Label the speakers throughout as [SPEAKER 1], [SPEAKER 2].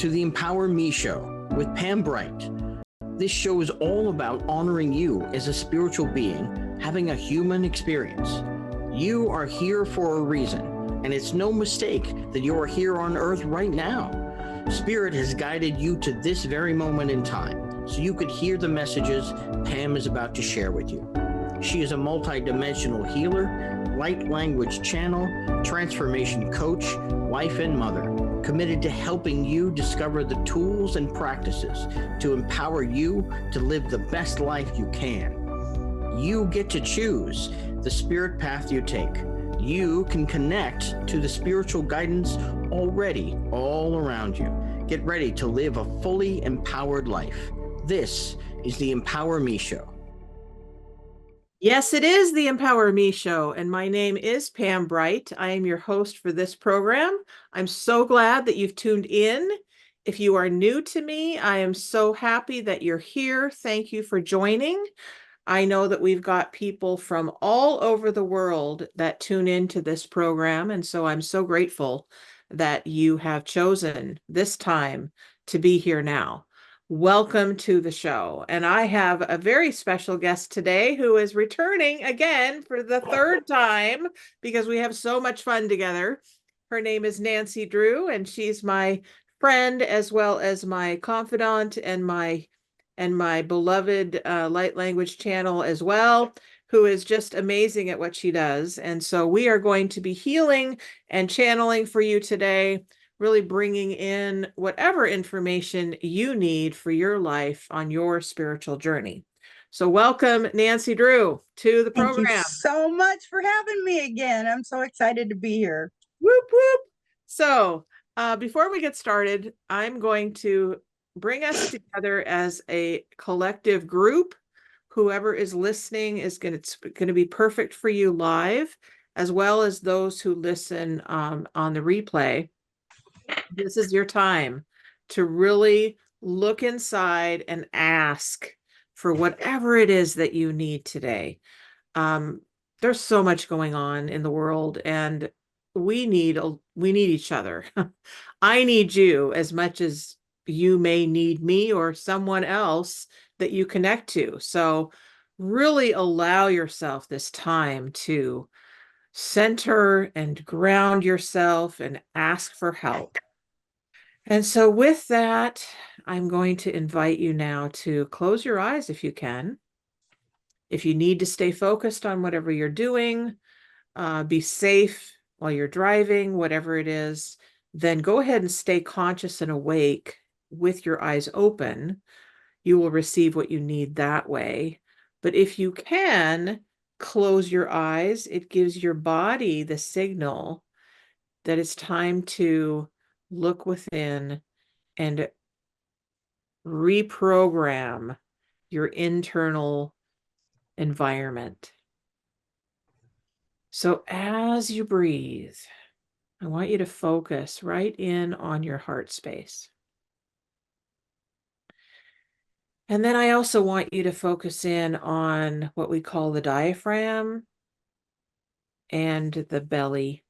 [SPEAKER 1] to the Empower Me Show with Pam Bright. This show is all about honoring you as a spiritual being, having a human experience. You are here for a reason, and it's no mistake that you are here on Earth right now. Spirit has guided you to this very moment in time, so you could hear the messages Pam is about to share with you. She is a multi-dimensional healer, light language channel, transformation coach, wife and mother, committed to helping you discover the tools and practices to empower you to live the best life you can. You get to choose the spirit path you take. You can connect to the spiritual guidance already all around you. Get ready to live a fully empowered life. This is the Empower Me Show.
[SPEAKER 2] Yes, it is the Empower Me Show, and my name is Pam Bright. I am your host for this program. I'm so glad that you've tuned in. If you are new to me, I am so happy that you're here. Thank you for joining. I know that we've got people from all over the world that tune into this program, and so I'm so grateful that you have chosen this time to be here now. Welcome to the show. And I have a very special guest today who is returning again for the third time because we have so much fun together. Her name is Nanci Drew, and she's my friend as well as my confidant and my beloved light language channel as well, who is just amazing at what she does. And so we are going to be healing and channeling for you today, really bringing in whatever information you need for your life on your spiritual journey. So welcome, Nanci Drew, to the program.
[SPEAKER 3] Thank you so much for having me again. I'm so excited to be here.
[SPEAKER 2] Whoop, whoop. So before we get started, I'm going to bring us together as a collective group. Whoever is listening is going to be perfect for you live, as well as those who listen on the replay. This is your time to really look inside and ask for whatever it is that you need today. There's so much going on in the world, and we need each other. I need you as much as you may need me or someone else that you connect to. So really allow yourself this time to center and ground yourself and ask for help. And so with that, I'm going to invite you now to close your eyes if you can. If you need to stay focused on whatever you're doing, be safe while you're driving, whatever it is, then go ahead and stay conscious and awake with your eyes open. You will receive what you need that way. But if you can close your eyes, it gives your body the signal that it's time to look within and reprogram your internal environment. So as you breathe, I want you to focus right in on your heart space. And then I also want you to focus in on what we call the diaphragm and the belly.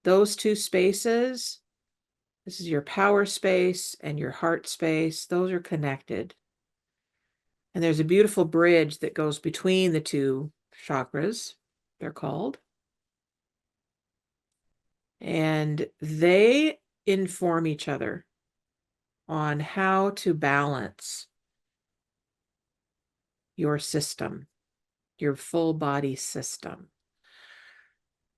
[SPEAKER 2] Those two spaces, this is your power space and your heart space, those are connected. And there's a beautiful bridge that goes between the two chakras, they're called. And they inform each other on how to balance your system, your full body system.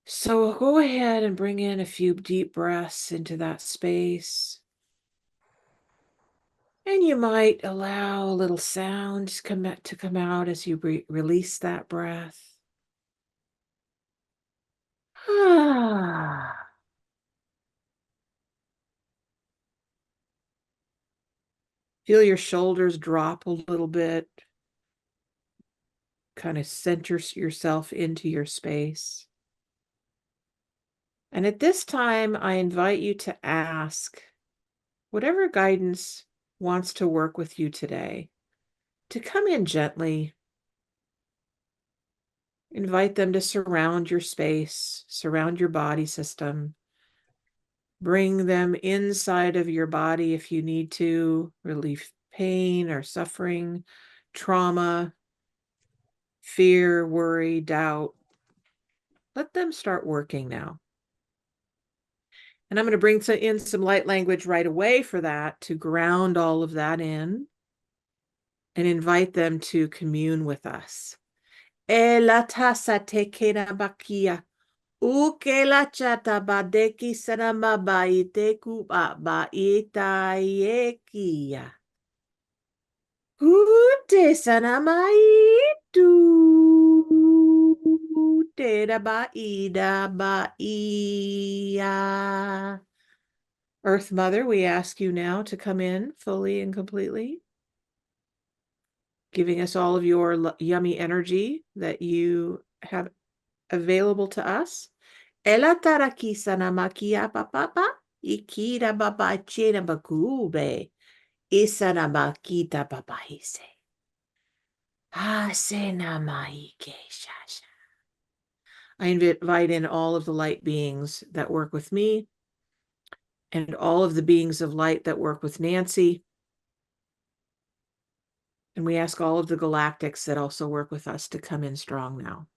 [SPEAKER 2] So go ahead and bring in a few deep breaths into that space. And you might allow a little sound to come out as you release that breath. Feel your shoulders drop a little bit. Kind of center yourself into your space. And at this time, I invite you to ask whatever guidance wants to work with you today to come in gently. Invite them to surround your space, surround your body system. Bring them inside of your body if you need to, relieve pain or suffering, trauma, fear, worry, doubt. Let them start working now. And I'm going to bring in some light language right away for that, to ground all of that in and invite them to commune with us. Ukela chata badeki sanama baite kuba baita yekia. Ute sanamaitu. Tera baida baia. Earth Mother, we ask you now to come in fully and completely, giving us all of your yummy energy that you have available to us. Ela taraki sanamakia papa, ikira baba chena bakube, isanamakita papa hise. Hasenamaike shasha. I invite in all of the light beings that work with me, and all of the beings of light that work with Nanci. And we ask all of the galactics that also work with us to come in strong now.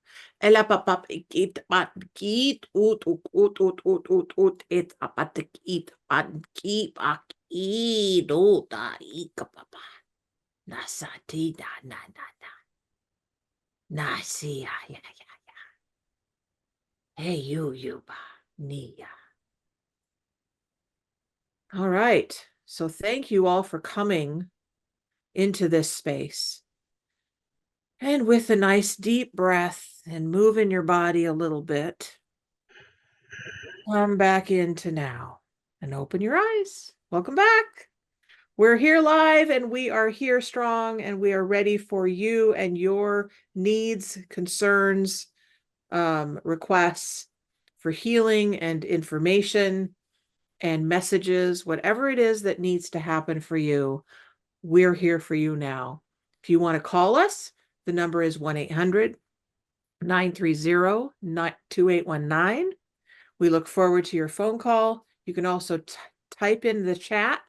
[SPEAKER 2] Ela papap ikit pat kit ut it apat kit pat ki pak I do ta ikapapa. Nasati da na nasi ya. Hey you ba niya. All right. So thank you all for coming into this space. And with a nice deep breath and moving your body a little bit, come back into now and open your eyes. Welcome back. We're here live and we are here strong, and we are ready for you and your needs, concerns, requests for healing and information and messages, whatever it is that needs to happen for you. We're here for you now. If you want to call us, the number is 1-800-930-2819. We look forward to your phone call. You can also type in the chat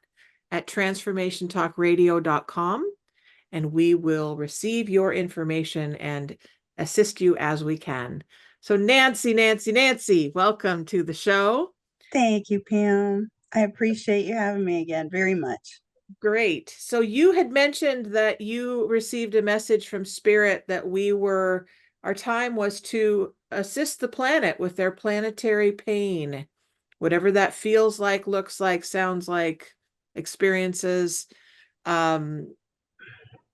[SPEAKER 2] at transformationtalkradio.com, and we will receive your information and assist you as we can. So Nanci, welcome to the show.
[SPEAKER 3] Thank you, Pam. I appreciate you having me again very much.
[SPEAKER 2] Great. So you had mentioned that you received a message from Spirit that our time was to assist the planet with their planetary pain, whatever that feels like, looks like, sounds like, experiences,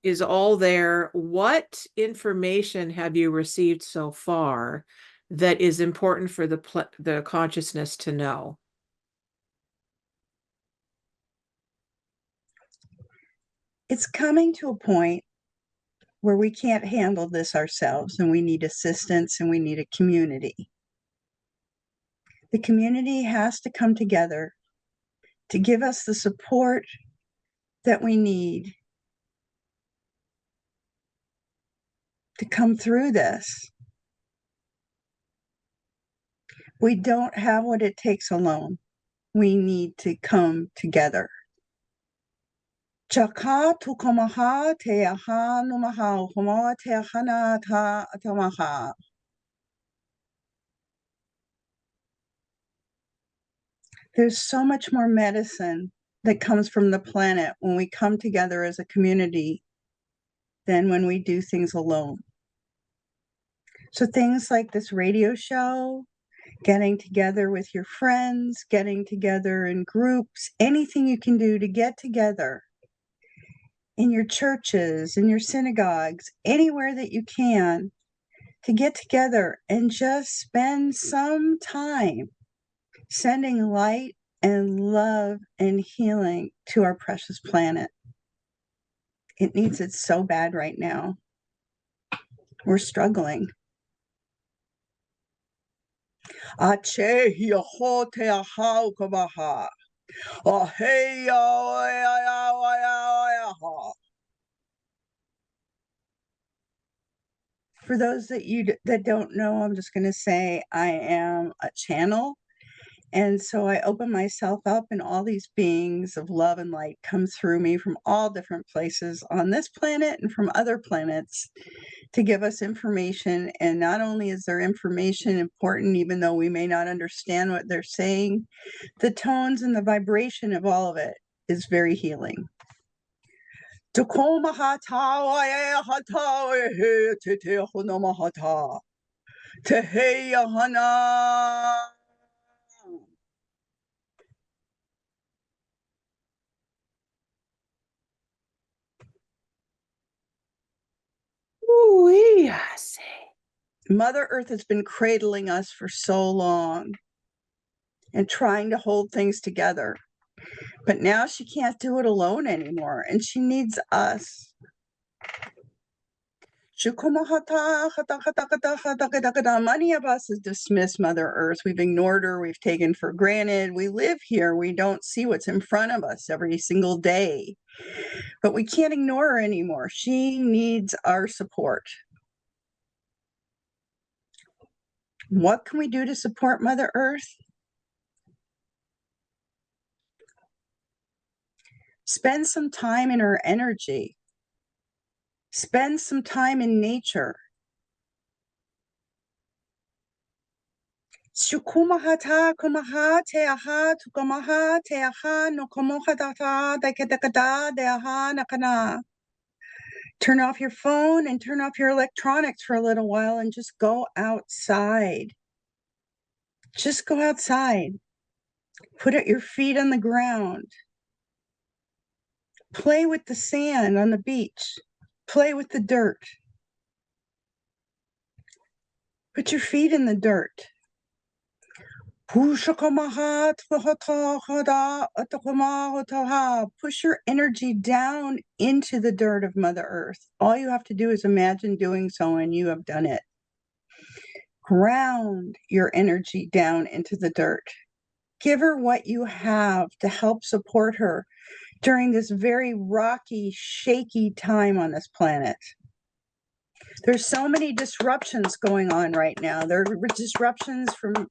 [SPEAKER 2] is all there. What information have you received so far that is important for the consciousness to know?
[SPEAKER 3] It's coming to a point where we can't handle this ourselves, and we need assistance, and we need a community. The community has to come together to give us the support that we need to come through this. We don't have what it takes alone. We need to come together. Chaka tukamaha te aha numaha homa te ahana ta atamaha. There's so much more medicine that comes from the planet when we come together as a community than when we do things alone. So things like this radio show, getting together with your friends, getting together in groups, anything you can do to get together in your churches, in your synagogues, anywhere that you can, to get together and just spend some time sending light and love and healing to our precious planet. It needs it so bad right now. We're struggling. For those that don't know, I'm just going to say I am a channel, And so I open myself up, and all these beings of love and light come through me from all different places on this planet and from other planets to give us information. And not only is their information important, even though we may not understand what they're saying, the tones and the vibration of all of it is very healing.
[SPEAKER 2] Ooh, I say.
[SPEAKER 3] Mother Earth has been cradling us for so long and trying to hold things together. But now she can't do it alone anymore, and she needs us. Many of us have dismissed Mother Earth. We've ignored her. We've taken for granted. We live here. We don't see what's in front of us every single day. But we can't ignore her anymore. She needs our support. What can we do to support Mother Earth? Spend some time in her energy. Spend some time in nature. Shukumahata kumaha teaha tukamaha teaha no komohadata dekadekada deaha nakana. Turn off your phone and turn off your electronics for a little while and just go outside. Just go outside. Put your feet on the ground. Play with the sand on the beach. Play with the dirt. Put your feet in the dirt. Push your energy down into the dirt of Mother Earth. All you have to do is imagine doing so, and you have done it. Ground your energy down into the dirt. Give her what you have to help support her during this very rocky, shaky time on this planet. There's so many disruptions going on right now. There are disruptions from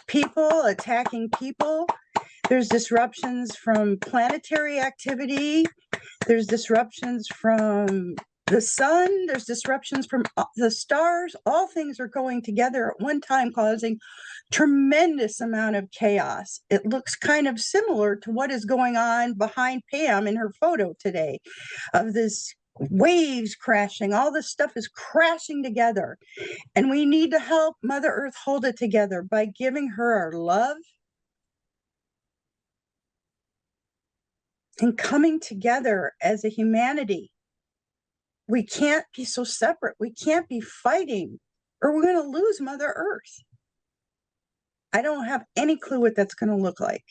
[SPEAKER 3] people attacking people. There's disruptions from planetary activity. There's disruptions from the sun. There's disruptions from the stars. All things are going together at one time, causing tremendous amount of chaos. It looks kind of similar to what is going on behind Pam in her photo today, of this waves crashing. All this stuff is crashing together. And we need to help Mother Earth hold it together by giving her our love and coming together as a humanity. We can't be so separate. We can't be fighting, or we're going to lose Mother Earth. I don't have any clue what that's going to look like,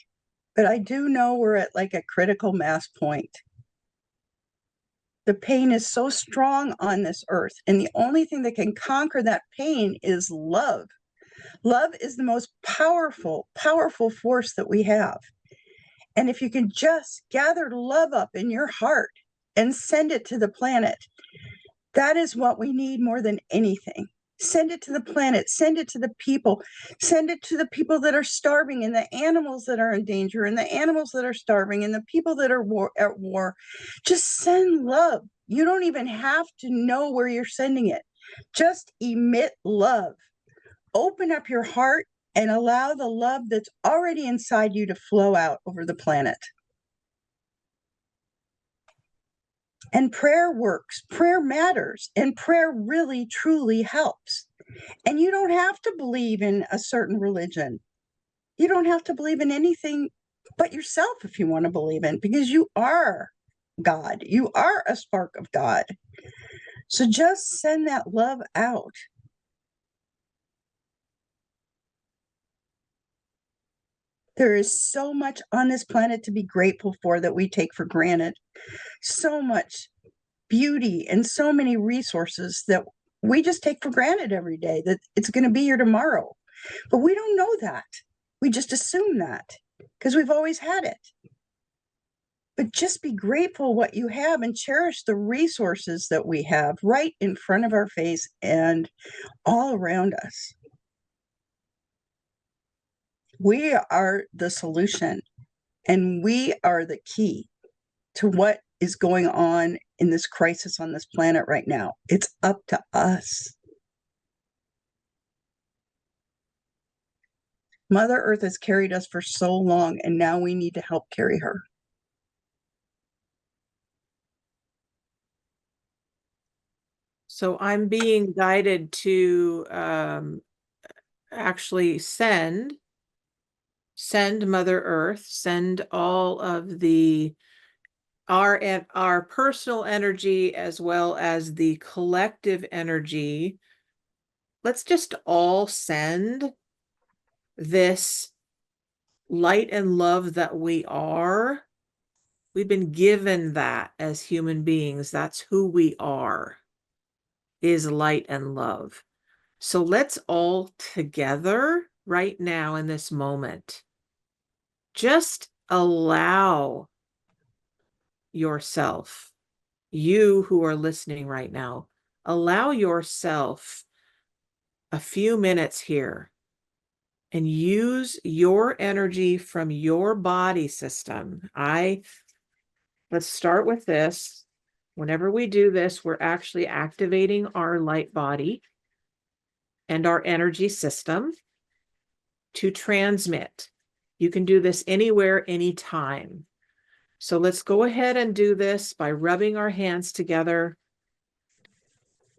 [SPEAKER 3] but I do know we're at like a critical mass point. The pain is so strong on this earth, and the only thing that can conquer that pain is love. Love is the most powerful, powerful force that we have. And if you can just gather love up in your heart and send it to the planet, that is what we need more than anything. Send it to the planet, send it to the people that are starving, and the animals that are in danger, and the animals that are starving, and the people that are at war. Just send love. You don't even have to know where you're sending it. Just emit love. Open up your heart and allow the love that's already inside you to flow out over the planet. And prayer works, prayer matters, and prayer really, truly helps. And you don't have to believe in a certain religion. You don't have to believe in anything but yourself if you want to believe in, because you are God. You are a spark of God. So just send that love out. There is so much on this planet to be grateful for that we take for granted. So much beauty and so many resources that we just take for granted every day, that it's going to be here tomorrow. But we don't know that. We just assume that because we've always had it. But just be grateful what you have and cherish the resources that we have right in front of our face and all around us. We are the solution, and we are the key to what is going on in this crisis on this planet right now. It's up to us. Mother Earth has carried us for so long, and now we need to help carry her.
[SPEAKER 2] So I'm being guided to actually send Mother Earth, send all of our personal energy as well as the collective energy. Let's just all send this light and love that we are. We've been given that as human beings. That's who we are, is light and love. So let's all together right now in this moment, just allow yourself, you who are listening right now, allow yourself a few minutes here and use your energy from your body system. Let's start with this. Whenever we do this, we're actually activating our light body and our energy system to transmit. You can do this anywhere, anytime. So let's go ahead and do this by rubbing our hands together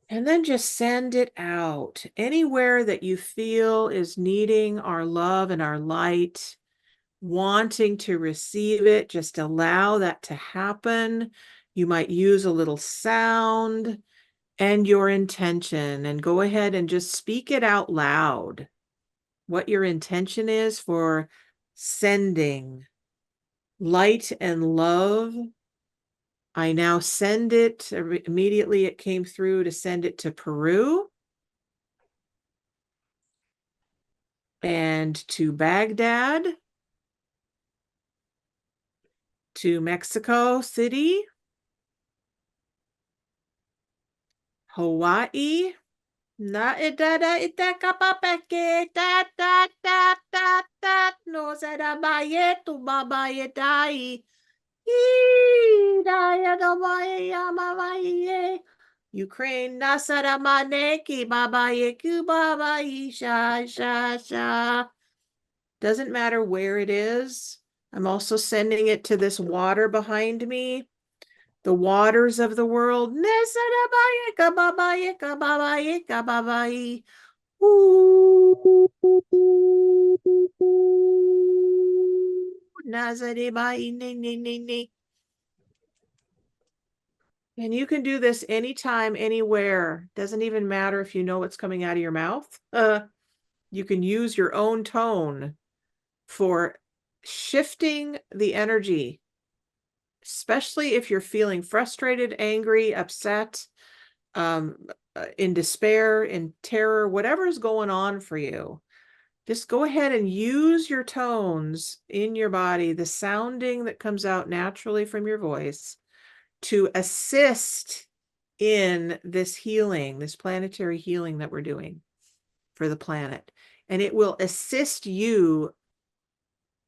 [SPEAKER 2] and then just send it out anywhere that you feel is needing our love and our light, wanting to receive it. Just allow that to happen. You might use a little sound and your intention, and go ahead and just speak it out loud. What your intention is for sending light and love. I now send it immediately. It came through to send it to Peru and to Baghdad, to Mexico City, Hawaii. Na idada itakapapeke ta ta ta ta ta no sarabaye tu babaye dai. Ukraine Nasaramaneki Babaye Kubabayi Sha Sha Sha. Doesn't matter where it is. I'm also sending it to this water behind me. The waters of the world. Nasarabaye Kababaye Kababaye Kababayi. Nazaribayi ni. And you can do this anytime, anywhere. Doesn't even matter if you know what's coming out of your mouth. You can use your own tone for shifting the energy, especially if you're feeling frustrated, angry, upset, in despair, in terror, whatever's going on for you. Just go ahead and use your tones in your body, the sounding that comes out naturally from your voice, to assist in this healing, this planetary healing that we're doing for the planet. And it will assist you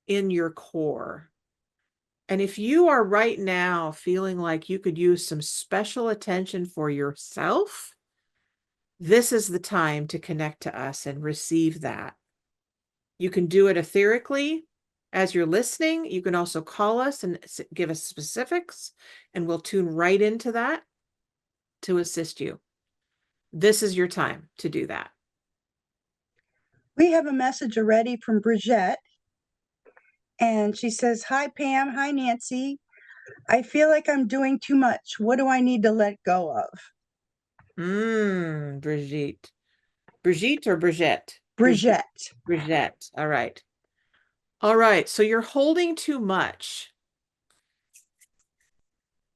[SPEAKER 2] in your core. And if you are right now feeling like you could use some special attention for yourself, this is the time to connect to us and receive that. You can do it etherically as you're listening. You can also call us and give us specifics, and we'll tune right into that to assist you. This is your time to do that.
[SPEAKER 3] We have a message already from Bridget, and she says, "Hi, Pam. Hi, Nanci. I feel like I'm doing too much. What do I need to let go of?"
[SPEAKER 2] Brigitte. Brigitte or Brigitte?
[SPEAKER 3] Bridget.
[SPEAKER 2] Brigitte. All right. All right. So you're holding too much.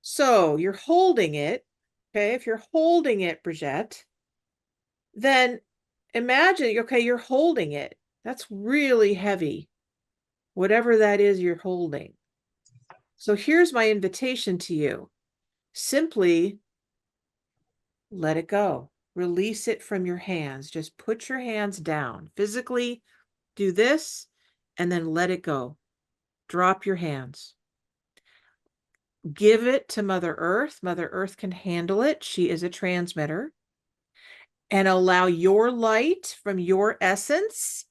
[SPEAKER 2] So you're holding it. Okay. If you're holding it, Brigitte, then imagine, okay, you're holding it. That's really heavy. Whatever that is you're holding. So here's my invitation to you. Simply let it go. Release it from your hands. Just put your hands down. Physically do this and then let it go. Drop your hands. Give it to Mother Earth. Mother Earth can handle it. She is a transmitter. And allow your light from your essence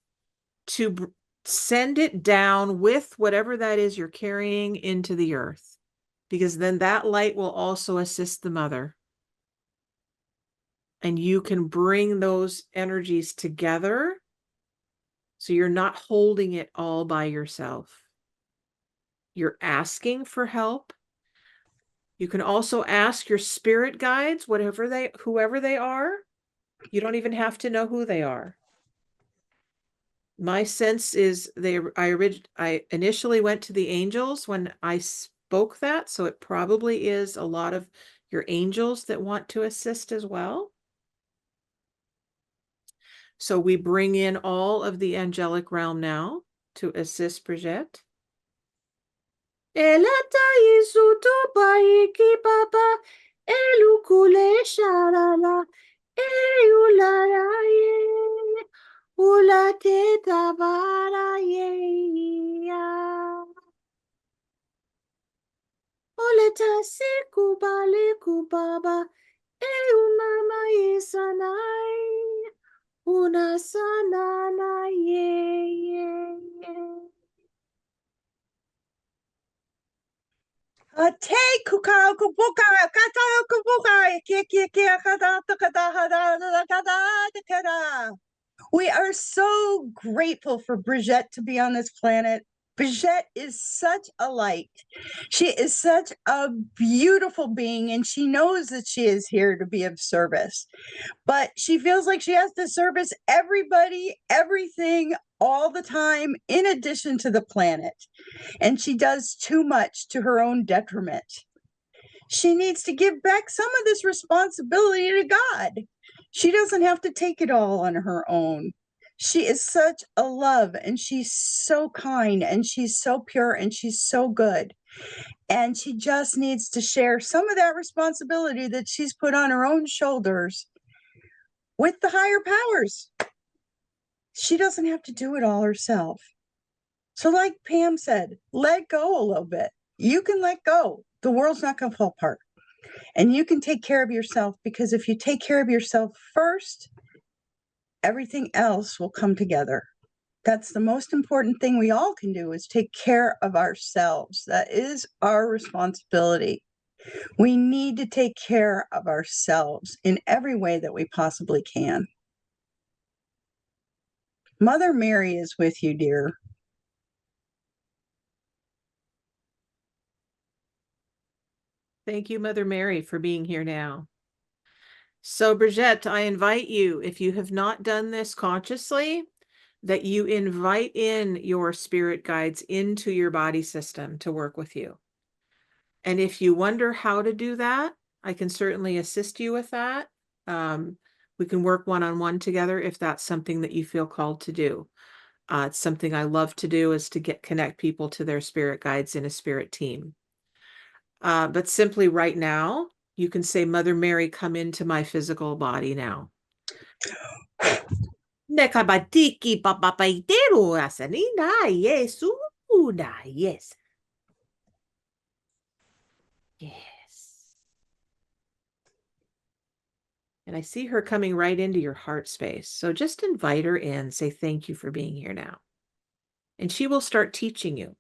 [SPEAKER 2] to send it down with whatever that is you're carrying into the earth, because then that light will also assist the mother. And you can bring those energies together so you're not holding it all by yourself. You're asking for help. You can also ask your spirit guides, whoever they are. You don't even have to know who they are. My sense is I initially went to the angels when I spoke that, so it probably is a lot of your angels that want to assist as well. So we bring in all of the angelic realm now to assist Brigitte. Ula te tabara yeya. Ole ta si kubale kubaba. Mama yesanai. Una sanana ye.
[SPEAKER 3] Te kuka kubuka kata kubuka kia kata kata. We are so grateful for Brigitte to be on this planet. Brigitte is such a light. She is such a beautiful being, and she knows that she is here to be of service. But she feels like she has to service everybody, everything, all the time, in addition to the planet. And she does too much to her own detriment. She needs to give back some of this responsibility to God. She doesn't have to take it all on her own. She is such a love, and she's so kind, and she's so pure, and she's so good. And she just needs to share some of that responsibility that she's put on her own shoulders with the higher powers. She doesn't have to do it all herself. So like Pam said, let go a little bit. You can let go. The world's not going to fall apart. And you can take care of yourself, because if you take care of yourself first, everything else will come together. That's the most important thing we all can do, is take care of ourselves. That is our responsibility. We need to take care of ourselves in every way that we possibly can. Mother Mary is with you, dear.
[SPEAKER 2] Thank you, Mother Mary, for being here now. So, Brigitte, I invite you, if you have not done this consciously, that you invite in your spirit guides into your body system to work with you. And if you wonder how to do that, I can certainly assist you with that. We can work one-on-one together if that's something that you feel called to do. It's something I love to do, is to connect people to their spirit guides in a spirit team. But simply right now, you can say, Mother Mary, come into my physical body now. Yes. Yes. And I see her coming right into your heart space. So just invite her in, say thank you for being here now. And she will start teaching you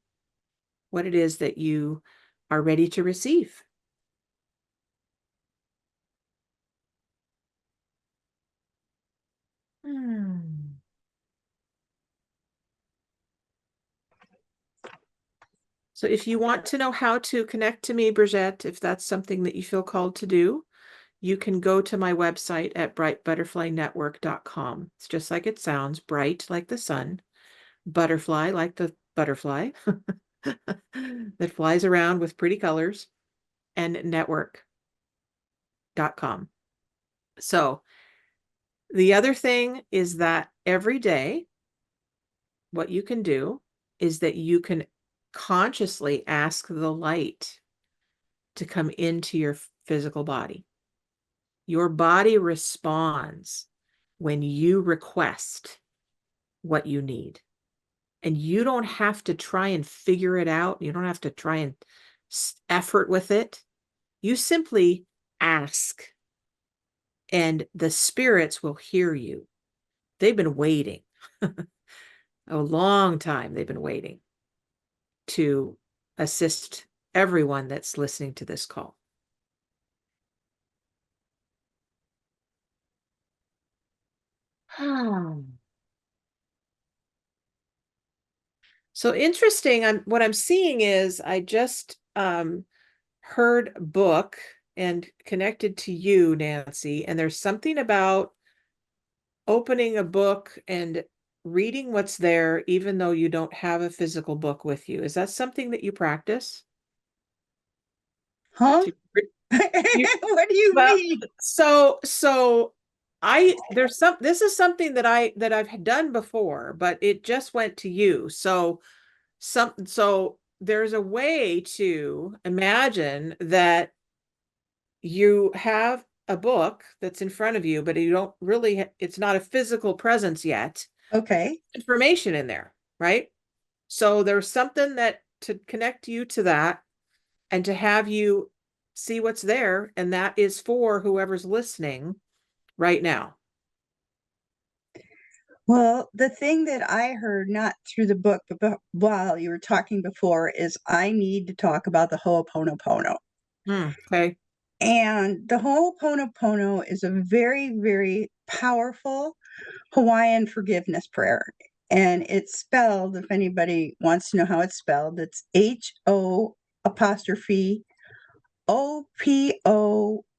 [SPEAKER 2] what it is that you are ready to receive. So if you want to know how to connect to me, Brigitte, if that's something that you feel called to do, you can go to my website at brightbutterflynetwork.com. It's just like it sounds, bright like the sun, butterfly like the butterfly that flies around with pretty colors, and network.com. So the other thing is that every day, what you can do is that you can consciously ask the light to come into your physical body. Your body responds when you request what you need. and you don't have to try and figure it out. You don't have to try and effort with it. You simply ask, and the spirits will hear you. They've been waiting a long time. They've been waiting to assist everyone that's listening to this call. So interesting. What I'm seeing is I just heard book and connected to you, Nanci, and there's something about opening a book and reading what's there, even though you don't have a physical book with you. Is that something that you practice?
[SPEAKER 3] Huh?
[SPEAKER 2] You,
[SPEAKER 3] What do you
[SPEAKER 2] well,
[SPEAKER 3] mean?
[SPEAKER 2] so this is something that I've done before, but it just went to you. So there's a way to imagine that you have a book that's in front of you, but you don't really, it's not a physical presence yet.
[SPEAKER 3] Okay.
[SPEAKER 2] Information in there, right? So there's something that to connect you to that and to have you see what's there. And that is for whoever's listening right now.
[SPEAKER 3] Well, the thing that I heard, not through the book, but while you were talking before, is I need to talk about the Ho'oponopono.
[SPEAKER 2] Okay.
[SPEAKER 3] And the Ho'oponopono is a very, very powerful Hawaiian forgiveness prayer. And it's spelled, if anybody wants to know how it's spelled, it's HO apostrophe OPOPONO.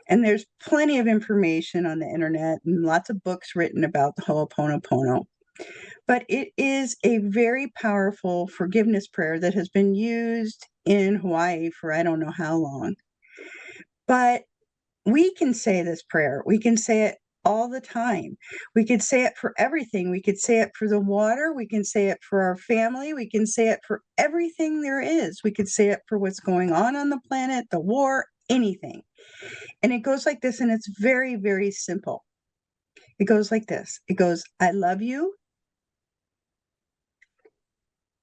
[SPEAKER 3] And there's plenty of information on the internet and lots of books written about the Ho'oponopono. But it is a very powerful forgiveness prayer that has been used in Hawaii for I don't know how long. But we can say this prayer. We can say it all the time. We could say it for everything. We could say it for the water. We can say it for our family. We can say it for everything there is. We could say it for what's going on the planet, the war, anything. And it goes like this, and it's very, very simple. It goes like this. It goes, I love you.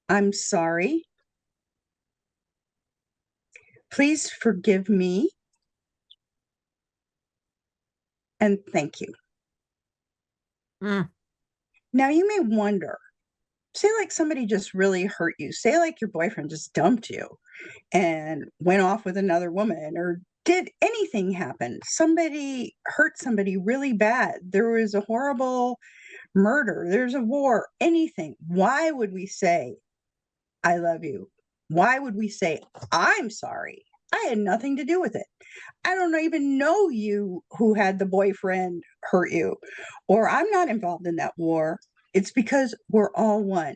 [SPEAKER 3] I'm sorry. Please forgive me. And thank you. Now you may wonder, say like somebody just really hurt you. Say like your boyfriend just dumped you and went off with another woman, or did anything happen? Somebody hurt somebody really bad. There was a horrible murder. There's a war, anything. Why would we say, I love you? Why would we say, I'm sorry? I had nothing to do with it. I don't even know you who had the boyfriend hurt you, or I'm not involved in that war. It's because we're all one.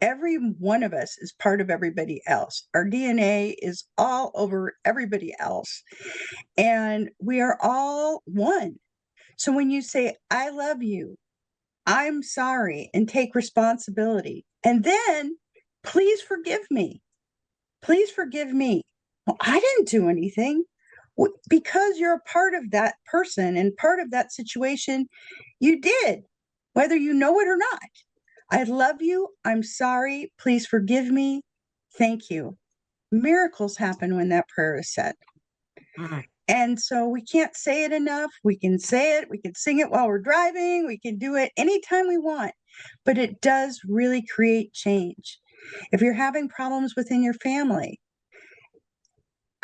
[SPEAKER 3] Every one of us is part of everybody else. Our DNA is all over everybody else, and we are all one. So when you say, I love you, I'm sorry, and take responsibility, and then please forgive me. Please forgive me. Well, I didn't do anything. Because you're a part of that person and part of that situation, you did, whether you know it or not. I love you. I'm sorry. Please forgive me. Thank you. Miracles happen when that prayer is said. And so we can't say it enough. We can say it. We can sing it while we're driving. We can do it anytime we want. But it does really create change. If you're having problems within your family,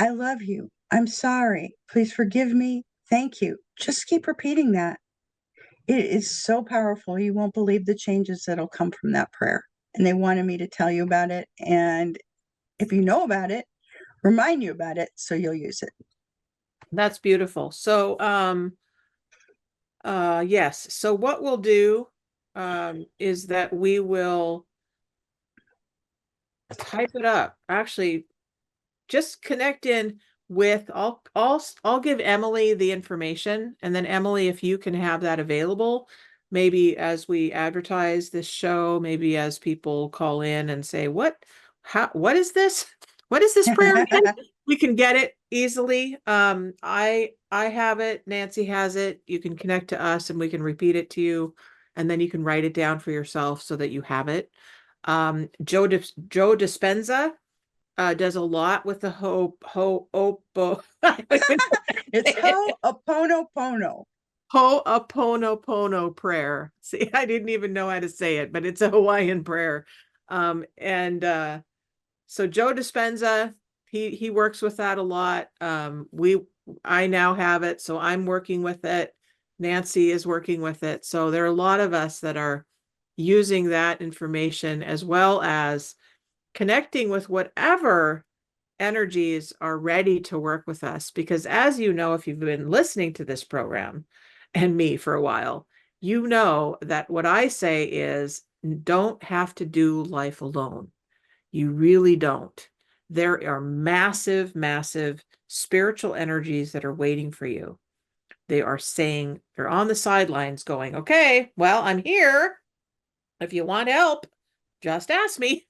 [SPEAKER 3] I love you. I'm sorry. Please forgive me. Thank you. Just keep repeating that. It is so powerful. You won't believe the changes that'll come from that prayer. And they wanted me to tell you about it. And if you know about it, remind you about it so you'll use it.
[SPEAKER 2] That's beautiful. So, yes. So what we'll do, is that we will type it up. Actually, just connect in with, I'll give Emily the information, and then Emily, if you can have that available, maybe as we advertise this show, maybe as people call in and say, what is this? What is this prayer again? We can get it easily. I have it. Nanci has it. You can connect to us and we can repeat it to you. and then you can write it down for yourself so that you have it. Joe Dispenza does a lot with the Ho'oponopono.
[SPEAKER 3] It's Ho'oponopono.
[SPEAKER 2] Ho'oponopono prayer. See, I didn't even know how to say it, but it's a Hawaiian prayer. So Joe Dispenza, he works with that a lot. I now have it, so I'm working with it. Nanci is working with it. So there are a lot of us that are using that information, as well as connecting with whatever energies are ready to work with us. Because as you know, if you've been listening to this program and me for a while, you know that what I say is don't have to do life alone. You really don't. There are massive, massive spiritual energies that are waiting for you. They are saying, they're on the sidelines going, okay, well, I'm here. If you want help, just ask me.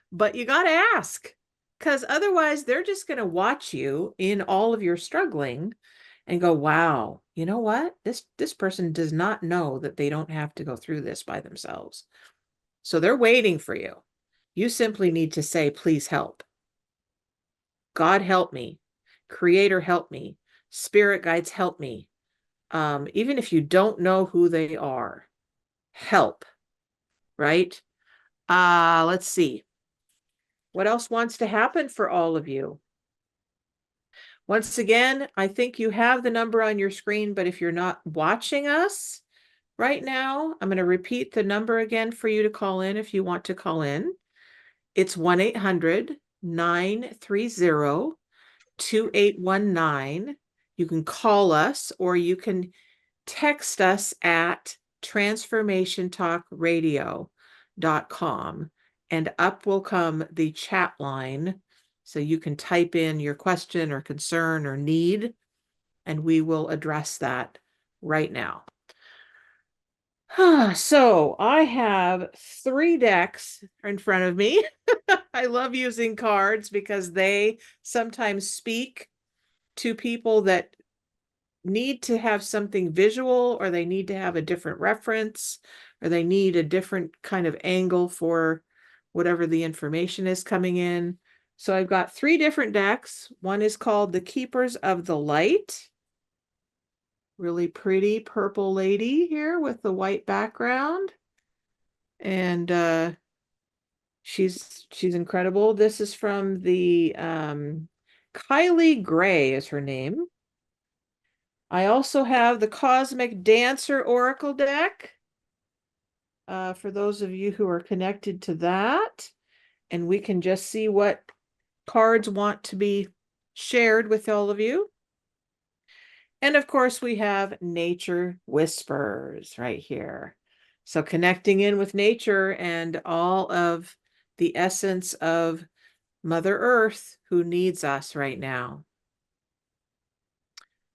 [SPEAKER 2] But you got to ask, because otherwise they're just going to watch you in all of your struggling and go, wow, you know what? This person does not know that they don't have to go through this by themselves. So they're waiting for you. You simply need to say, please help. God, help me. Creator, help me. Spirit guides, help me. Even if you don't know who they are, help, right? Let's see. What else wants to happen for all of you? Once again, I think you have the number on your screen, but if you're not watching us right now, I'm going to repeat the number again for you to call in if you want to call in. It's 1-800-930-2819. You can call us, or you can text us at transformationtalkradio.com, and up will come the chat line. So you can type in your question or concern or need, and we will address that right now. So I have 3 decks in front of me. I love using cards because they sometimes speak to people that need to have something visual, or they need to have a different reference, or they need a different kind of angle for whatever the information is coming in. So I've got 3 different decks. One is called the Keepers of the Light. Really pretty purple lady here with the white background. And she's incredible. This is from the Kylie Gray is her name. I also have the Cosmic Dancer Oracle deck, for those of you who are connected to that. And we can just see what cards want to be shared with all of you. And of course, we have Nature Whispers right here. So connecting in with nature and all of the essence of Mother Earth, who needs us right now.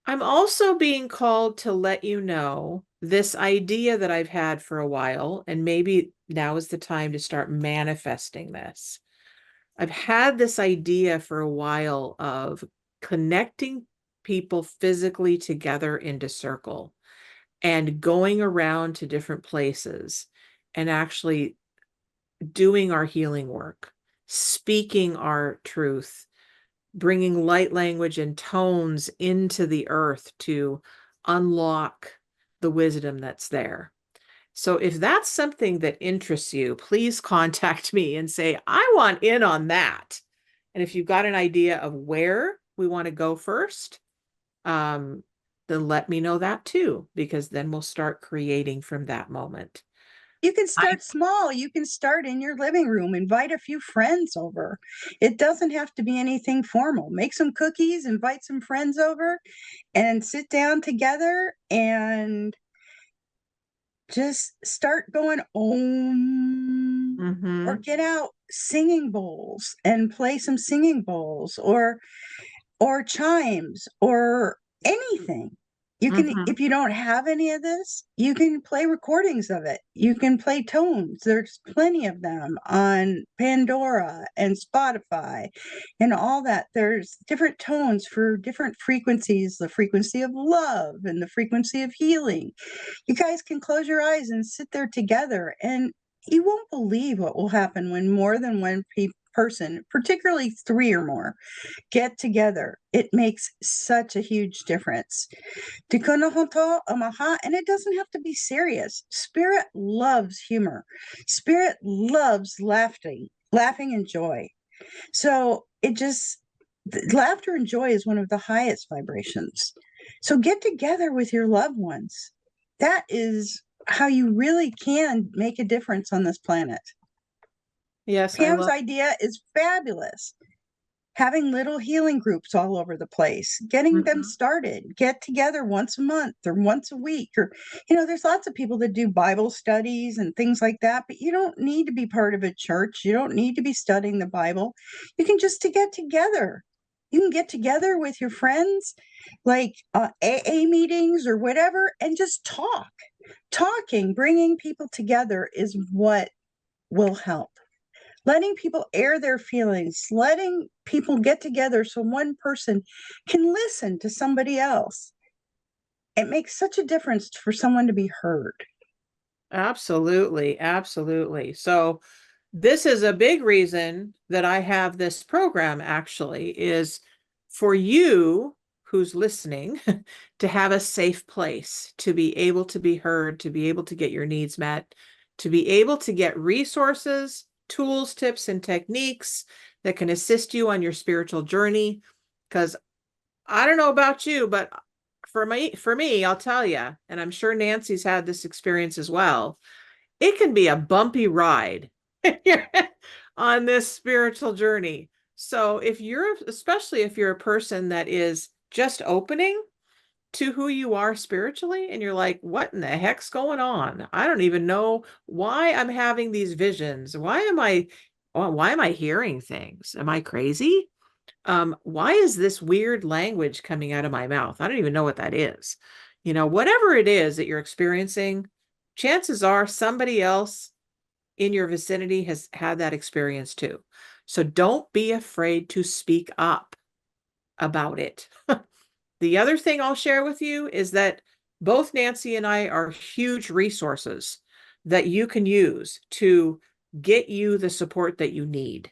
[SPEAKER 2] I'm also being called to let you know this idea that I've had for a while, and maybe now is the time to start manifesting this. I've had this idea for a while of connecting people physically together into circle and going around to different places and actually doing our healing work, speaking our truth, bringing light language and tones into the earth to unlock the wisdom that's there. So if that's something that interests you, please contact me and say, I want in on that. And if you've got an idea of where we want to go first, then let me know that too, because then we'll start creating from that moment.
[SPEAKER 3] You can start small. You can start in your living room, invite a few friends over. It doesn't have to be anything formal. Make some cookies, invite some friends over, and sit down together and just start going om, or get out singing bowls and play some singing bowls, or chimes, or anything. You can,
[SPEAKER 2] Mhm.
[SPEAKER 3] if you don't have any of this, you can play recordings of it. You can play tones. There's plenty of them on Pandora and Spotify and all that. There's different tones for different frequencies, the frequency of love and the frequency of healing. You guys can close your eyes and sit there together, and you won't believe what will happen when more than one person, particularly 3 or more, get together. It makes such a huge difference. And it doesn't have to be serious. Spirit loves humor. Spirit loves laughing and joy. So laughter and joy is one of the highest vibrations. So get together with your loved ones. That is how you really can make a difference on this planet.
[SPEAKER 2] Yes, I
[SPEAKER 3] Pam's
[SPEAKER 2] love.
[SPEAKER 3] idea is fabulous. Having little healing groups all over the place, getting them
[SPEAKER 2] Mhm.
[SPEAKER 3] started, get together once a month or once a week, or, there's lots of people that do Bible studies and things like that, but you don't need to be part of a church. You don't need to be studying the Bible. You can just to get together. You can get together with your friends, like AA meetings or whatever, and just talk. Talking, bringing people together is what will help. Letting people air their feelings, letting people get together so one person can listen to somebody else. It makes such a difference for someone to be heard.
[SPEAKER 2] Absolutely, absolutely. So this is a big reason that I have this program actually is for you who's listening to have a safe place to be able to be heard, to be able to get your needs met, to be able to get resources, tools, tips, and techniques that can assist you on your spiritual journey. Because I don't know about you, but for me, I'll tell you, and I'm sure Nanci's had this experience as well. It can be a bumpy ride on this spiritual journey. So especially if you're a person that is just opening to who you are spiritually, and you're like, what in the heck's going on? I don't even know why I'm having these visions. Why am I hearing things? Am I crazy? Why is this weird language coming out of my mouth? I don't even know what that is. Whatever it is that you're experiencing, chances are somebody else in your vicinity has had that experience too. So don't be afraid to speak up about it. The other thing I'll share with you is that both Nanci and I are huge resources that you can use to get you the support that you need.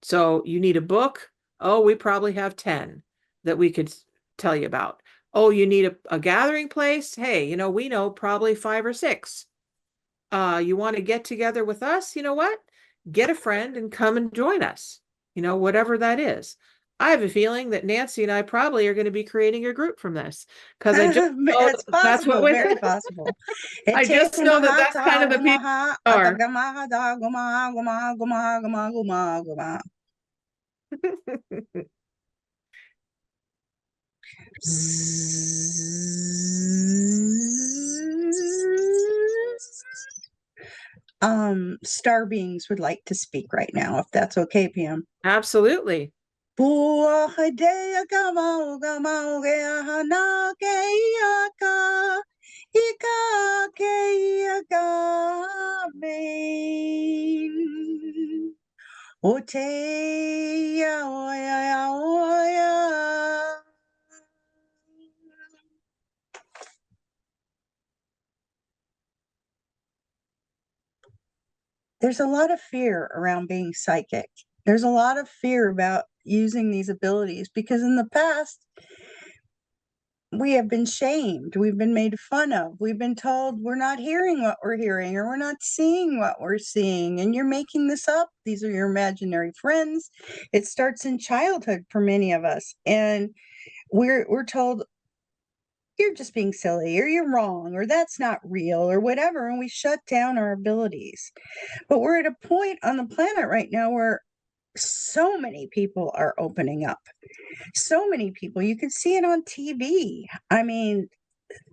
[SPEAKER 2] So you need a book. Oh, we probably have 10 that we could tell you about. Oh, you need a gathering place. Hey, we know probably 5 or 6. You want to get together with us? You know what? Get a friend and come and join us, whatever that is. I have a feeling that Nanci and I probably are going to be creating a group from this because I just know
[SPEAKER 3] It's
[SPEAKER 2] that's what
[SPEAKER 3] possible, very possible.
[SPEAKER 2] I just know that that's kind of the people are.
[SPEAKER 3] Star beings would like to speak right now, if that's okay, Pam.
[SPEAKER 2] Absolutely.
[SPEAKER 3] There's a lot of fear around being psychic. There's a lot of fear about using these abilities because in the past, we have been shamed. We've been made fun of. We've been told we're not hearing what we're hearing or we're not seeing what we're seeing. And you're making this up. These are your imaginary friends. It starts in childhood for many of us. And we're told you're just being silly or you're wrong or that's not real or whatever. And we shut down our abilities. But we're at a point on the planet right now where so many people are opening up. So many people. You can see it on TV. I mean,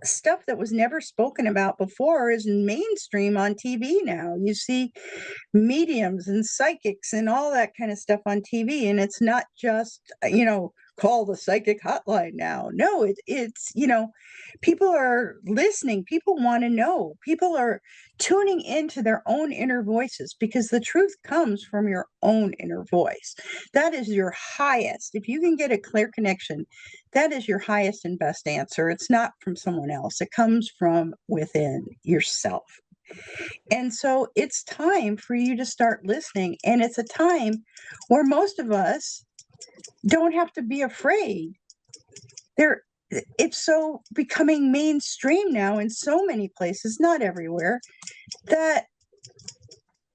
[SPEAKER 3] stuff that was never spoken about before is mainstream on TV now. You see mediums and psychics and all that kind of stuff on TV. And it's not just, call the psychic hotline now. No, it's, people are listening. People want to know. People are tuning into their own inner voices because the truth comes from your own inner voice. That is your highest. If you can get a clear connection, that is your highest and best answer. It's not from someone else. It comes from within yourself. And so it's time for you to start listening. And it's a time where most of us don't have to be afraid. It's so becoming mainstream now in so many places, not everywhere, that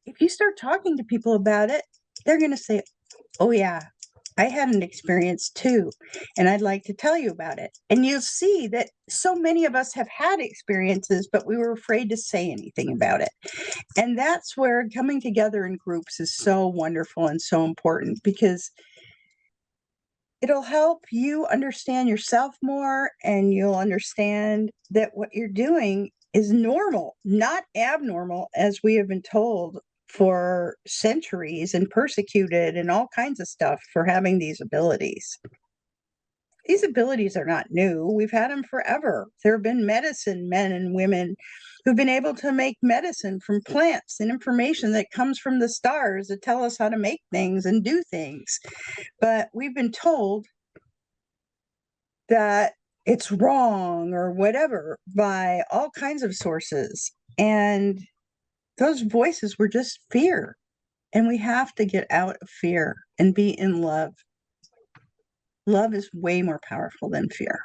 [SPEAKER 3] if you start talking to people about it, they're going to say, oh yeah, I had an experience too, and I'd like to tell you about it. And you'll see that so many of us have had experiences, but we were afraid to say anything about it. And that's where coming together in groups is so wonderful and so important, because it'll help you understand yourself more, and you'll understand that what you're doing is normal, not abnormal, as we have been told for centuries and persecuted and all kinds of stuff for having these abilities. These abilities are not new. We've had them forever. There have been medicine men and women who've been able to make medicine from plants and information that comes from the stars that tell us how to make things and do things. But we've been told that it's wrong or whatever by all kinds of sources. And those voices were just fear. And we have to get out of fear and be in love. Love is way more powerful than fear.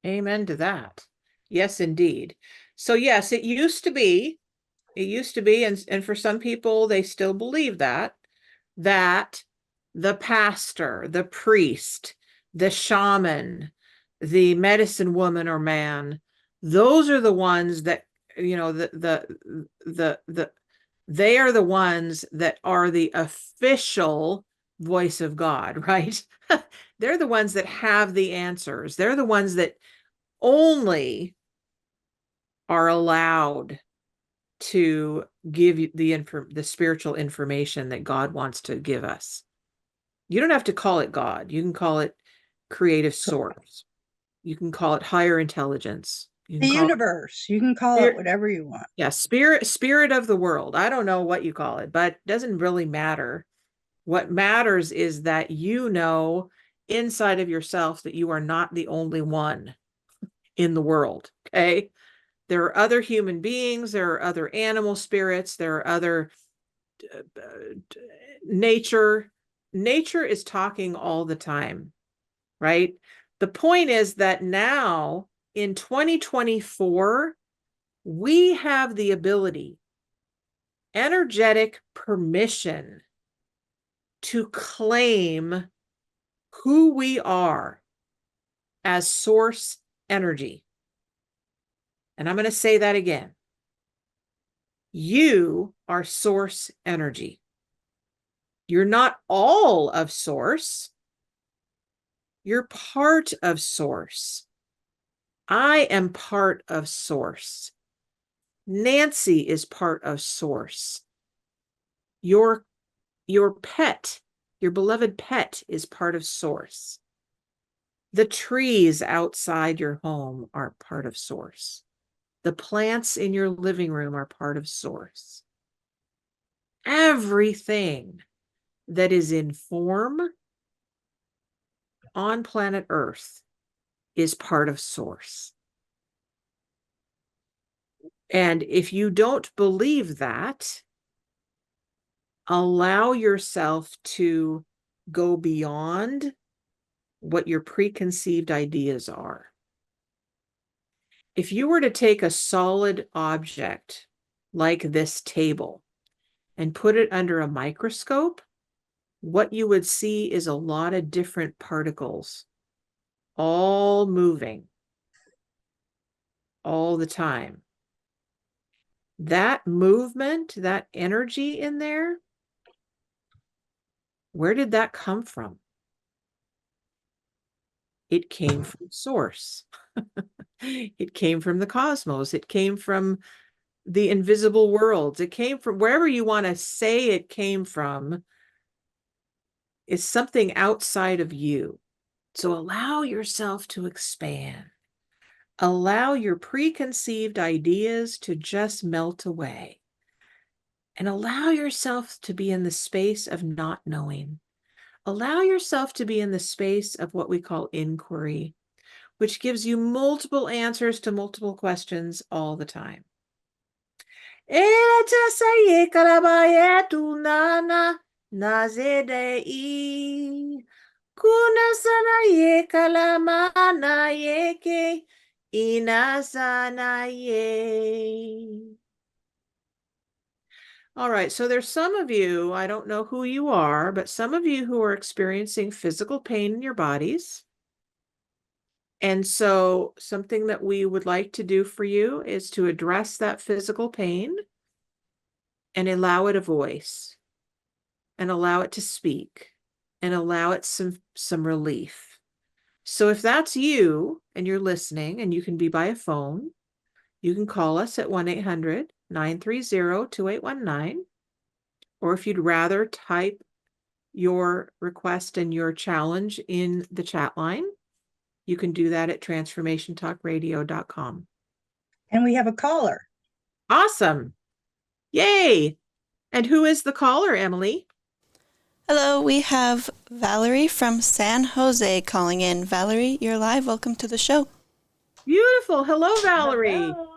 [SPEAKER 2] Amen to that. Yes, indeed. So yes, it used to be, and for some people, they still believe that the pastor, the priest, the shaman, the medicine woman or man, those are the ones that, they are the ones that are the official voice of God, right? They're the ones that have the answers. They're the ones that only are allowed to give you the spiritual information that God wants to give us. You don't have to call it God. You can call it creative source. You can call it higher intelligence.
[SPEAKER 3] The universe. You can call it whatever you want.
[SPEAKER 2] Yeah, spirit of the world. I don't know what you call it, but it doesn't really matter. What matters is that you know inside of yourself that you are not the only one in the world, okay? There are other human beings, there are other animal spirits, there are other nature. Nature is talking all the time, right? The point is that now in 2024, we have the ability, energetic permission to claim who we are as source energy. And I'm going to say that again. You are source energy. You're not all of source. You're part of source. I am part of source. Nanci is part of source. Your pet, your beloved pet, is part of source. The trees outside your home are part of source. The plants in your living room are part of source. Everything that is in form on planet Earth is part of source. And if you don't believe that, allow yourself to go beyond what your preconceived ideas are. If you were to take a solid object like this table and put it under a microscope, what you would see is a lot of different particles, all moving all the time. That movement, that energy in there, where did that come from? It came from source. It came from the cosmos. It came from the invisible worlds. It came from wherever you want to say it came from, is something outside of you. So allow yourself to expand. Allow your preconceived ideas to just melt away. And allow yourself to be in the space of not knowing. Allow yourself to be in the space of what we call inquiry, which gives you multiple answers to multiple questions all the time. Kuna sana ye kalamana yeke inasana ye. All right, so there's some of you, I don't know who you are, but some of you who are experiencing physical pain in your bodies. And so something that we would like to do for you is to address that physical pain and allow it a voice and allow it to speak and allow it some relief. So if that's you and you're listening and you can be by a phone, you can call us at 1-800-930-2819. Or if you'd rather, type your request and your challenge in the chat line. You can do that at transformationtalkradio.com.
[SPEAKER 3] And we have a caller.
[SPEAKER 2] Awesome. Yay. And who is the caller, Emily?
[SPEAKER 4] Hello, we have Valerie from San Jose calling in. Valerie, you're live. Welcome to the show.
[SPEAKER 2] Beautiful. Hello, Valerie.
[SPEAKER 5] Hello.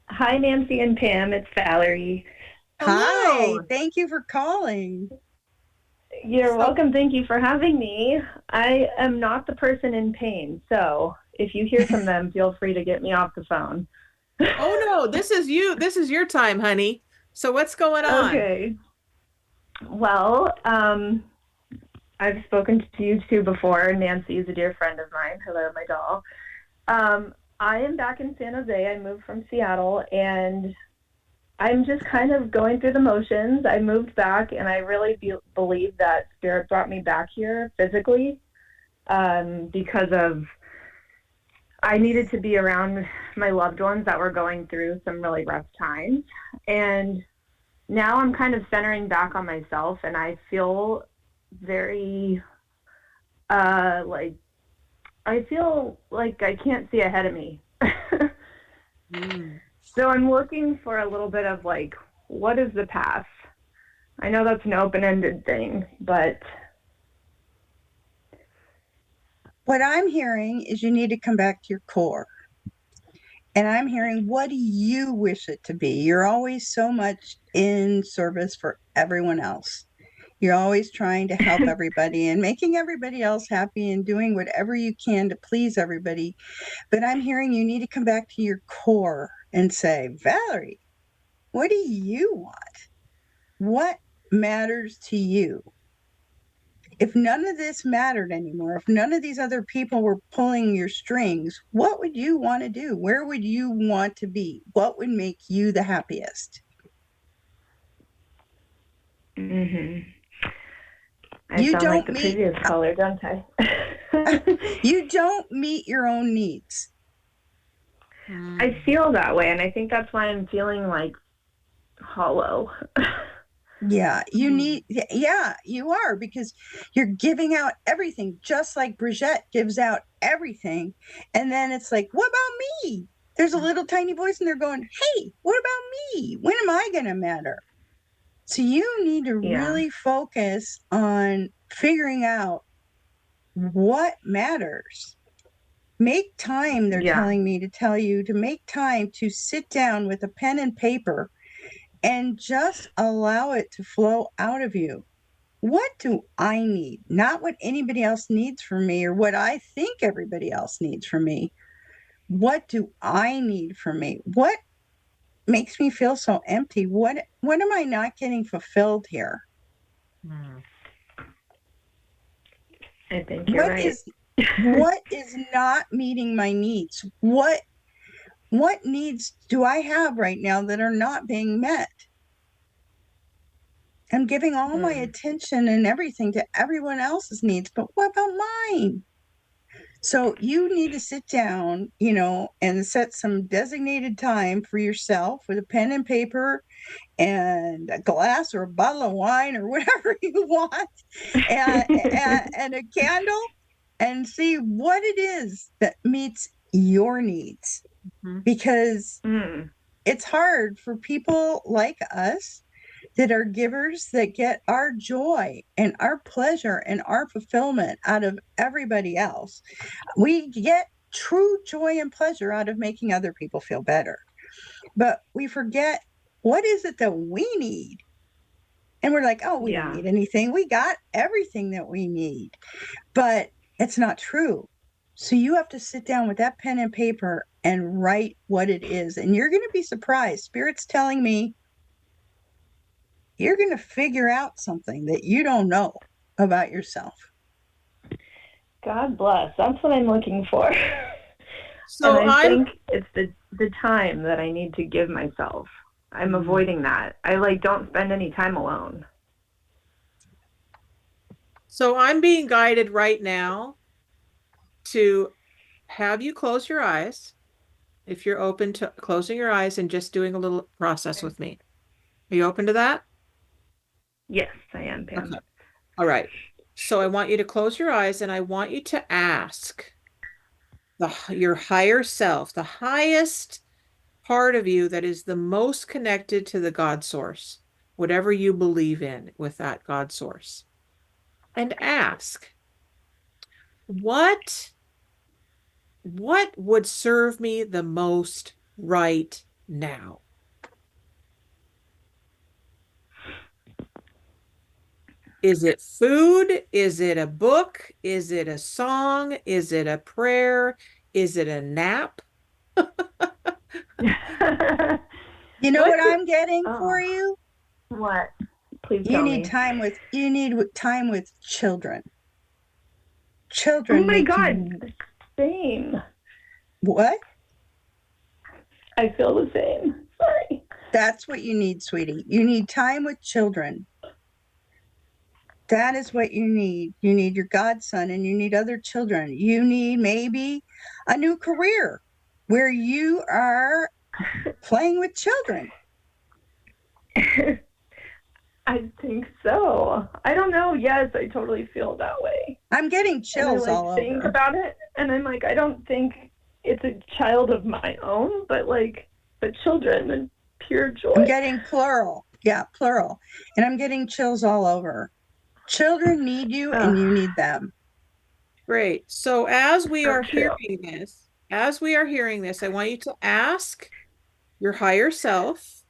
[SPEAKER 5] Hi, Nanci and Pam. It's Valerie.
[SPEAKER 2] Hello.
[SPEAKER 3] Hi, thank you for calling.
[SPEAKER 5] You're welcome. Thank you for having me. I am not the person in pain, so if you hear from them, feel free to get me off the phone.
[SPEAKER 2] Oh, no, this is you. This is your time, honey. So what's going on?
[SPEAKER 5] Okay. Well, I've spoken to you two before. Nanci is a dear friend of mine. Hello, my doll. I am back in San Jose. I moved from Seattle, and I'm just kind of going through the motions. I moved back, and I really believe that Spirit brought me back here physically because of I needed to be around my loved ones that were going through some really rough times. And now I'm kind of centering back on myself, and I feel very I feel like I can't see ahead of me. So I'm looking for a little bit of what is the path? I know that's an open-ended thing, but
[SPEAKER 3] What I'm hearing is you need to come back to your core. And I'm hearing, what do you wish it to be? You're always so much in service for everyone else. You're always trying to help everybody and making everybody else happy and doing whatever you can to please everybody. But I'm hearing you need to come back to your core and say, Valerie, what do you want? What matters to you? If none of this mattered anymore, if none of these other people were pulling your strings, what would you want to do? Where would you want to be? What would make you the happiest?
[SPEAKER 5] I
[SPEAKER 3] You
[SPEAKER 5] sound
[SPEAKER 3] don't
[SPEAKER 5] like the previous caller, don't I?
[SPEAKER 3] You don't meet your own needs.
[SPEAKER 5] I feel that way, and I think that's why I'm feeling hollow.
[SPEAKER 3] Yeah, you are, because you're giving out everything, just like Brigitte gives out everything. And then it's like, what about me? There's a little tiny voice in there going, hey, what about me? When am I going to matter? So you need to really focus on figuring out what matters. Make time, they're telling me to tell you to make time to sit down with a pen and paper and just allow it to flow out of you. What do I need? Not what anybody else needs from me or what I think everybody else needs from me. What do I need from me? What makes me feel so empty? What am I not getting fulfilled here?
[SPEAKER 5] I think you're right.
[SPEAKER 3] What is not meeting my needs? What needs do I have right now that are not being met? I'm giving all my attention and everything to everyone else's needs, but what about mine? So you need to sit down, and set some designated time for yourself with a pen and paper and a glass or a bottle of wine or whatever you want, and a candle, and see what it is that meets your needs.
[SPEAKER 2] Mhm.
[SPEAKER 3] Because
[SPEAKER 5] Mm.
[SPEAKER 3] it's hard for people like us that are givers, that get our joy and our pleasure and our fulfillment out of everybody else. We get true joy and pleasure out of making other people feel better. But we forget, what is it that we need? And we're like, oh, we don't
[SPEAKER 5] Yeah.
[SPEAKER 3] need anything. We got everything that we need. But it's not true. So you have to sit down with that pen and paper and write what it is. And you're going to be surprised. Spirit's telling me you're going to figure out something that you don't know about yourself.
[SPEAKER 5] God bless. That's what I'm looking for.
[SPEAKER 2] So
[SPEAKER 5] and I think it's the time that I need to give myself. I'm avoiding that. I don't spend any time alone.
[SPEAKER 2] So I'm being guided right now to have you close your eyes. If you're open to closing your eyes and just doing a little process with me. Are you open to that?
[SPEAKER 5] Yes, I am, Pam.
[SPEAKER 2] Okay. All right. So I want you to close your eyes and I want you to ask your higher self, the highest part of you that is the most connected to the God source, whatever you believe in with that God source. And ask, what would serve me the most right now? Is it food? Is it a book? Is it a song? Is it a prayer? Is it a nap?
[SPEAKER 3] You know what I'm getting for you?
[SPEAKER 5] What? Please
[SPEAKER 3] You
[SPEAKER 5] tell
[SPEAKER 3] need
[SPEAKER 5] me.
[SPEAKER 3] time with children.
[SPEAKER 5] Oh
[SPEAKER 3] Children
[SPEAKER 5] my
[SPEAKER 3] make
[SPEAKER 5] God.
[SPEAKER 3] you...
[SPEAKER 5] Same.
[SPEAKER 3] What?
[SPEAKER 5] I feel the same. Sorry.
[SPEAKER 3] That's what you need, sweetie. You need time with children. That is what you need. You need your godson and you need other children. You need maybe a new career where you are playing with children.
[SPEAKER 5] I think so. I don't know. Yes, I totally feel that way.
[SPEAKER 3] I'm getting chills
[SPEAKER 5] and I
[SPEAKER 3] all
[SPEAKER 5] think
[SPEAKER 3] over.
[SPEAKER 5] about it, and I'm like, I don't think it's a child of my own, but children and pure joy.
[SPEAKER 3] I'm getting plural. Yeah, plural. And I'm getting chills all over. Children need you and you need them.
[SPEAKER 2] Great. So as we are
[SPEAKER 5] true.
[SPEAKER 2] hearing this, I want you to ask your higher self,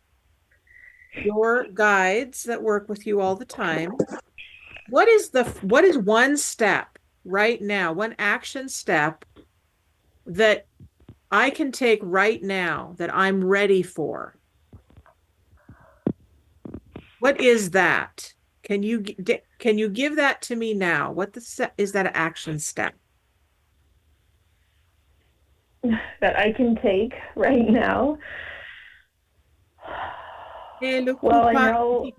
[SPEAKER 2] your guides that work with you all the time, what is one step right now, one action step that I can take right now that I'm ready for? What is that? Can you give that to me now? What is that action step?
[SPEAKER 5] That I can take right now?
[SPEAKER 2] Well,
[SPEAKER 5] I know.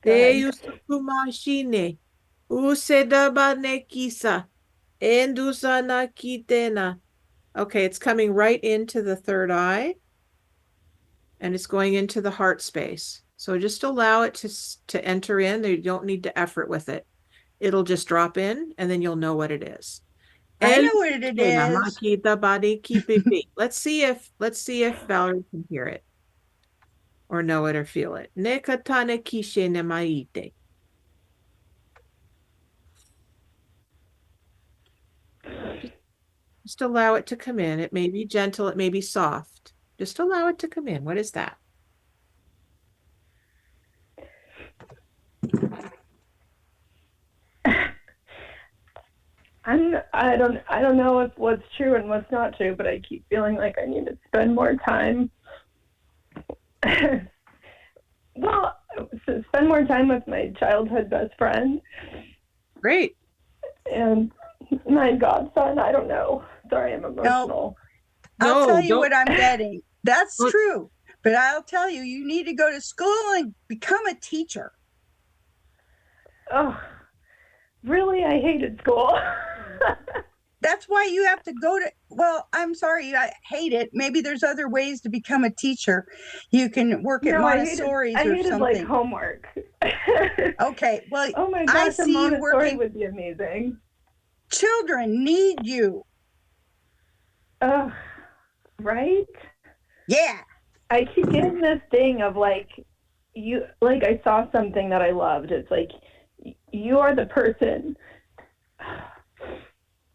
[SPEAKER 2] Okay, it's coming right into the third eye and it's going into the heart space. So just allow it to enter in. You don't need to effort with it. It'll just drop in and then you'll know what it is.
[SPEAKER 3] I know what it is.
[SPEAKER 2] Let's see if Valerie can hear it or know it or feel it. Just allow it to come in. It may be gentle, it may be soft. Just allow it to come in. What is that?
[SPEAKER 5] I don't know if what's true and what's not true, but I keep feeling like I need to spend more time. Well, spend more time with my childhood best friend.
[SPEAKER 2] Great.
[SPEAKER 5] And my godson. I don't know. Sorry, I'm emotional.
[SPEAKER 3] I'll tell you what I'm getting. That's true. But I'll tell you, you need to go to school and become a teacher.
[SPEAKER 5] Oh, really? I hated school.
[SPEAKER 3] That's why you have to go to, well, I'm sorry, I hate it. Maybe there's other ways to become a teacher. You can work at
[SPEAKER 5] No,
[SPEAKER 3] Montessori's
[SPEAKER 5] I
[SPEAKER 3] or
[SPEAKER 5] hated like
[SPEAKER 3] something.
[SPEAKER 5] homework.
[SPEAKER 3] Okay, well,
[SPEAKER 5] Oh my
[SPEAKER 3] I
[SPEAKER 5] gosh, a
[SPEAKER 3] see you
[SPEAKER 5] Montessori
[SPEAKER 3] working.
[SPEAKER 5] would be amazing.
[SPEAKER 3] Children need you.
[SPEAKER 5] Ugh, right?
[SPEAKER 3] Yeah.
[SPEAKER 5] I keep getting this thing of like, I saw something that I loved. It's like, you are the person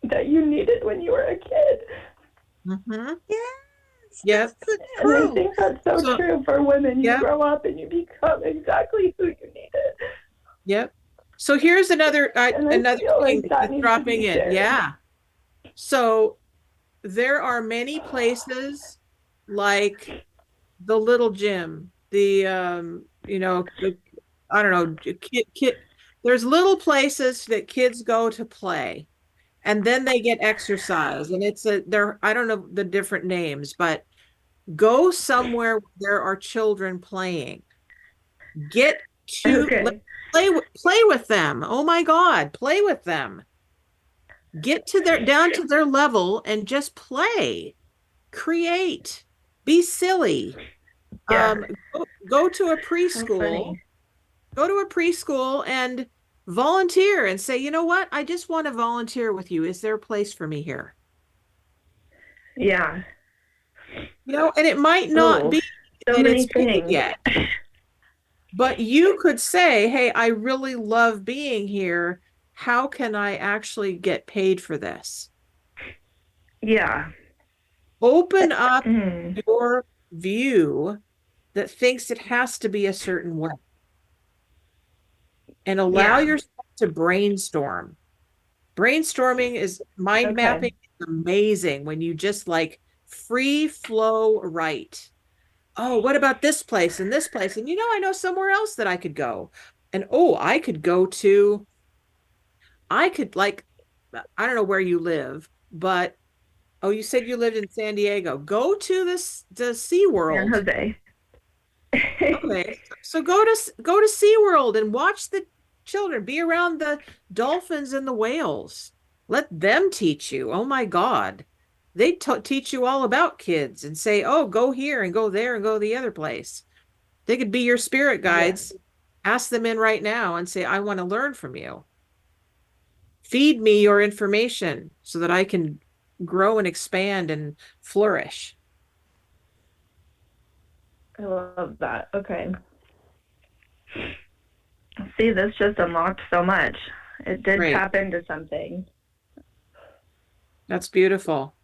[SPEAKER 5] that you needed when you were a kid.
[SPEAKER 2] Mm-hmm.
[SPEAKER 3] Yes,
[SPEAKER 2] Yep.
[SPEAKER 3] that's the
[SPEAKER 5] And I
[SPEAKER 3] truth.
[SPEAKER 5] think that's so true for women. You
[SPEAKER 2] Yep.
[SPEAKER 5] grow up and you become exactly who you needed.
[SPEAKER 2] Yep. So here's another
[SPEAKER 5] And I
[SPEAKER 2] another
[SPEAKER 5] feel
[SPEAKER 2] thing
[SPEAKER 5] like that
[SPEAKER 2] that's
[SPEAKER 5] needs to
[SPEAKER 2] dropping
[SPEAKER 5] be
[SPEAKER 2] in.
[SPEAKER 5] shared.
[SPEAKER 2] Yeah. So there are many places like the little gym, the I don't know, there's little places that kids go to play, and then they get exercise, and I don't know the different names, but go somewhere where there are children playing. Get to
[SPEAKER 5] Okay.
[SPEAKER 2] play with them. Oh my God, play with them. Get to down to their level and just play. Create. Be silly.
[SPEAKER 5] Yeah.
[SPEAKER 2] Go to a
[SPEAKER 5] How
[SPEAKER 2] preschool.
[SPEAKER 5] funny.
[SPEAKER 2] Go to a preschool and volunteer and say, you know what? I just want to volunteer with you. Is there a place for me here?
[SPEAKER 5] Yeah.
[SPEAKER 2] And it might not be
[SPEAKER 5] So
[SPEAKER 2] that
[SPEAKER 5] many
[SPEAKER 2] it's paid
[SPEAKER 5] things.
[SPEAKER 2] yet, but you could say, hey, I really love being here. How can I actually get paid for this?
[SPEAKER 5] Yeah.
[SPEAKER 2] Open up
[SPEAKER 5] Mm.
[SPEAKER 2] your view that thinks it has to be a certain way and allow
[SPEAKER 5] Yeah.
[SPEAKER 2] yourself to brainstorm. Brainstorming is mind mapping is amazing when you just like free flow write. Oh, what about this place and this place? And I know somewhere else that I could go. And I could go to, I could like, I don't know where you live, but you said you lived in San Diego. Go to the
[SPEAKER 5] San
[SPEAKER 2] SeaWorld.
[SPEAKER 5] Jose.
[SPEAKER 2] Okay. So go to SeaWorld and watch the children. Be around the dolphins and the whales. Let them teach you. Oh my God. They teach you all about kids and say, oh, go here and go there and go the other place. They could be your spirit guides. Ask them in right now and say, I want to learn from you. Feed me your information so that I can grow and expand and flourish.
[SPEAKER 5] I love that. Okay. See, this just unlocked so much. It did
[SPEAKER 2] Great.
[SPEAKER 5] tap into something.
[SPEAKER 2] That's beautiful.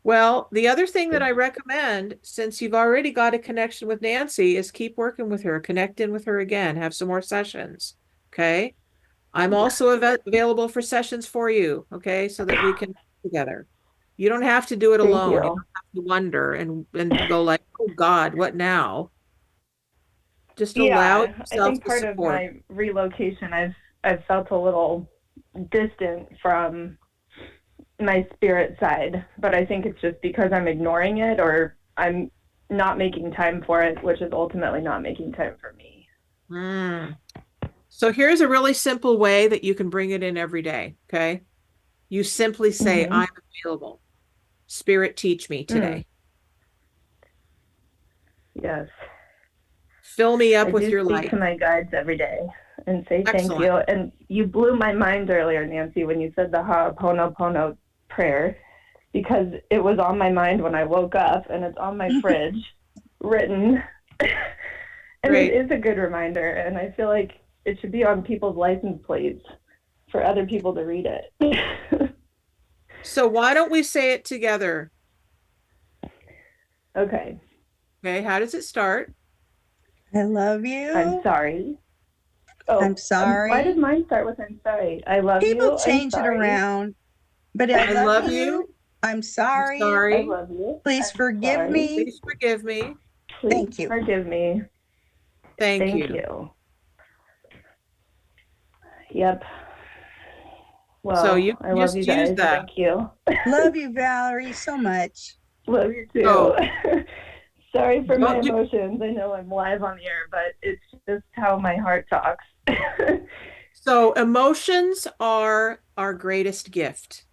[SPEAKER 2] Well, the other thing that I recommend, since you've already got a connection with Nanci, is keep working with her, connect in with her again, have some more sessions. Okay. I'm also available for sessions for you. Okay. So that we can work together. You don't have to do it
[SPEAKER 5] Thank
[SPEAKER 2] alone. You
[SPEAKER 5] you.
[SPEAKER 2] don't have to wonder and go like, oh God, what now? Just allow
[SPEAKER 5] Yeah, I
[SPEAKER 2] yourself
[SPEAKER 5] think
[SPEAKER 2] to
[SPEAKER 5] part of
[SPEAKER 2] support.
[SPEAKER 5] my relocation, I've felt a little distant from my spirit side, but I think it's just because I'm ignoring it or I'm not making time for it, which is ultimately not making time for me.
[SPEAKER 2] Mm. So here's a really simple way that you can bring it in every day. Okay. You simply say, I'm available. Spirit, teach me today.
[SPEAKER 5] Yes.
[SPEAKER 2] Fill me up
[SPEAKER 5] I
[SPEAKER 2] with
[SPEAKER 5] do
[SPEAKER 2] your
[SPEAKER 5] speak
[SPEAKER 2] light.
[SPEAKER 5] to my guides every day and say thank
[SPEAKER 2] Excellent.
[SPEAKER 5] you. And you blew my mind earlier, Nanci, when you said the Ho'oponopono prayer, because it was on my mind when I woke up and it's on my fridge written. And
[SPEAKER 2] Great.
[SPEAKER 5] it is a good reminder. And I feel like it should be on people's license plates for other people to read it.
[SPEAKER 2] So why don't we say it together?
[SPEAKER 5] Okay.
[SPEAKER 2] Okay. How does it start?
[SPEAKER 3] I love you.
[SPEAKER 5] I'm sorry. Oh,
[SPEAKER 3] I'm sorry.
[SPEAKER 5] why did mine start with I'm sorry? I love you.
[SPEAKER 3] People
[SPEAKER 5] I'm
[SPEAKER 3] change it
[SPEAKER 5] sorry.
[SPEAKER 3] around, but
[SPEAKER 2] I love you.
[SPEAKER 3] I'm sorry.
[SPEAKER 2] I'm
[SPEAKER 5] I
[SPEAKER 2] sorry.
[SPEAKER 5] love you.
[SPEAKER 3] Please
[SPEAKER 5] I'm
[SPEAKER 3] forgive
[SPEAKER 5] sorry.
[SPEAKER 3] me.
[SPEAKER 2] Please forgive me.
[SPEAKER 5] Please
[SPEAKER 3] Thank you.
[SPEAKER 5] forgive me.
[SPEAKER 2] Thank
[SPEAKER 5] Thank
[SPEAKER 2] you.
[SPEAKER 5] you. Yep. Well,
[SPEAKER 2] So you
[SPEAKER 5] I
[SPEAKER 2] can
[SPEAKER 5] love
[SPEAKER 2] just
[SPEAKER 5] you
[SPEAKER 2] use
[SPEAKER 5] guys.
[SPEAKER 2] that.
[SPEAKER 5] Thank you.
[SPEAKER 3] Love you, Valerie, so much.
[SPEAKER 5] Love you too.
[SPEAKER 2] Oh.
[SPEAKER 5] Sorry for my
[SPEAKER 2] Don't do-
[SPEAKER 5] emotions. I know I'm live on the air, but it's just how my heart talks.
[SPEAKER 2] So emotions are our greatest gift.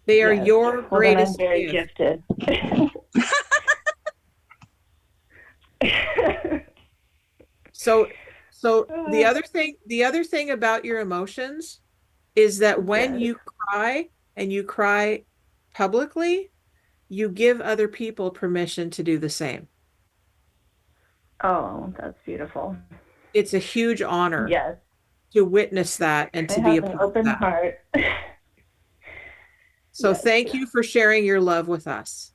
[SPEAKER 2] They are
[SPEAKER 5] Yes.
[SPEAKER 2] your
[SPEAKER 5] Well, then I'm
[SPEAKER 2] greatest
[SPEAKER 5] very
[SPEAKER 2] gift.
[SPEAKER 5] gifted.
[SPEAKER 2] So the other thing about your emotions is that when
[SPEAKER 5] Yes.
[SPEAKER 2] you cry and you cry publicly, you give other people permission to do the same.
[SPEAKER 5] Oh, that's beautiful.
[SPEAKER 2] It's a huge honor
[SPEAKER 5] Yes.
[SPEAKER 2] to witness that and
[SPEAKER 5] I
[SPEAKER 2] to be a
[SPEAKER 5] have an
[SPEAKER 2] part of
[SPEAKER 5] open
[SPEAKER 2] that.
[SPEAKER 5] heart.
[SPEAKER 2] So
[SPEAKER 5] Yes.
[SPEAKER 2] thank you for sharing your love with us.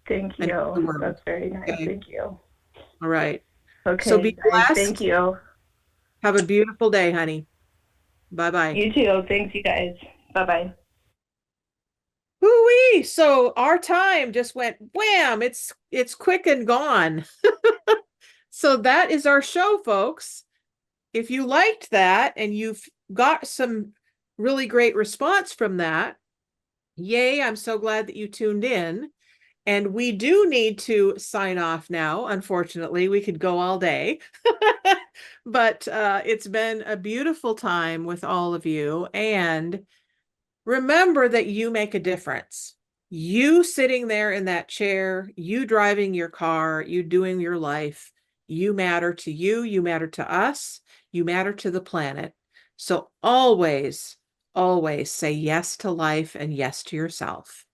[SPEAKER 5] Thank
[SPEAKER 2] And the
[SPEAKER 5] you.
[SPEAKER 2] world.
[SPEAKER 5] That's very nice.
[SPEAKER 2] Okay.
[SPEAKER 5] Thank you.
[SPEAKER 2] All right.
[SPEAKER 5] Okay,
[SPEAKER 2] So be
[SPEAKER 5] guys,
[SPEAKER 2] blessed.
[SPEAKER 5] thank you.
[SPEAKER 2] Have a beautiful day, honey. Bye-bye.
[SPEAKER 5] You too. Thanks, you guys. Bye-bye.
[SPEAKER 2] Woo-wee! So our time just went wham! It's quick and gone. So that is our show, folks. If you liked that and you've got some really great response from that, yay, I'm so glad that you tuned in. And we do need to sign off now. Unfortunately, we could go all day. But it's been a beautiful time with all of you. And remember that you make a difference. You sitting there in that chair, you driving your car, you doing your life, you matter to you matter to us, you matter to the planet. So always, always say yes to life and yes to yourself,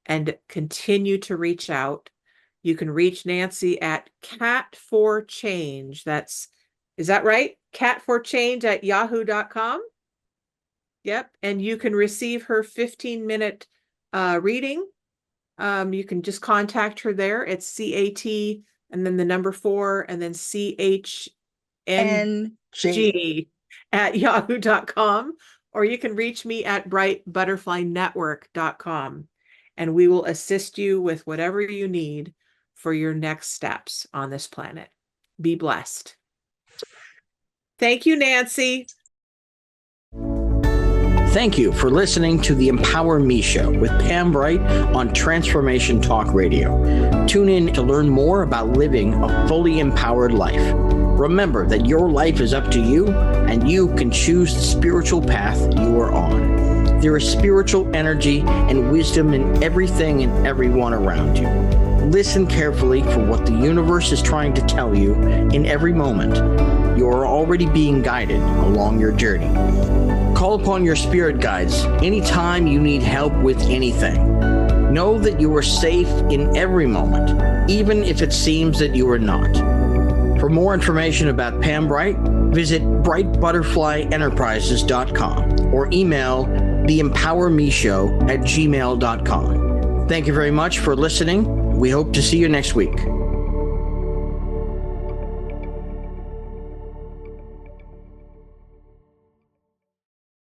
[SPEAKER 2] and continue to reach out. You can reach Nanci at cat4change. Is that right? cat4change@yahoo.com. Yep. And you can receive her 15-minute reading. You can just contact her there. It's CAT and then the number 4 and then CHNG @yahoo.com. Or you can reach me at brightbutterflynetwork.com, and we will assist you with whatever you need for your next steps on this planet. Be blessed. Thank you, Nanci.
[SPEAKER 1] Thank you for listening to the Empower Me Show with Pam Bright on Transformation Talk Radio. Tune in to learn more about living a fully empowered life. Remember that your life is up to you, and you can choose the spiritual path you are on. There is spiritual energy and wisdom in everything and everyone around you. Listen carefully for what the universe is trying to tell you in every moment. You are already being guided along your journey. Call upon your spirit guides anytime you need help with anything. Know that you are safe in every moment, even if it seems that you are not. For more information about Pam Bright, visit brightbutterflyenterprises.com or email theempowermeshow@gmail.com. Thank you very much for listening. We hope to see you next week.